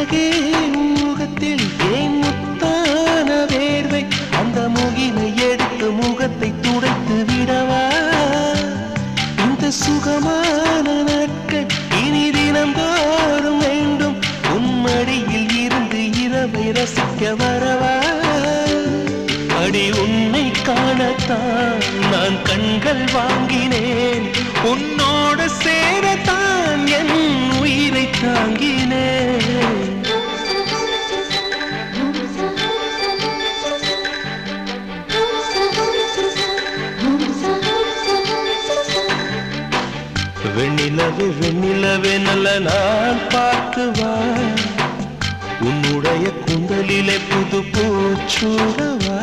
அழகே முகத்தில் ஏன் முத்தான வேர்வை அந்த முகினை எடுத்து முகத்தை துடைத்து விடவா இந்த சுகமான நாட்கள் இனி தினந்தோறும் வேண்டும் உன்மடியில் இருந்து இரவை ரசிக்க வரவா அடி உன்னை காணத்தான் நான் கண்கள் வாங்கினேன் உன்னோடு சேரத்தான் என் உயிரை தாங்கினேன் வெண்ணிலவே வெண்ணிலவே நல்ல நான் பார்க்குவா உன்னுடைய குந்தலிலே புது பூச்சூடவா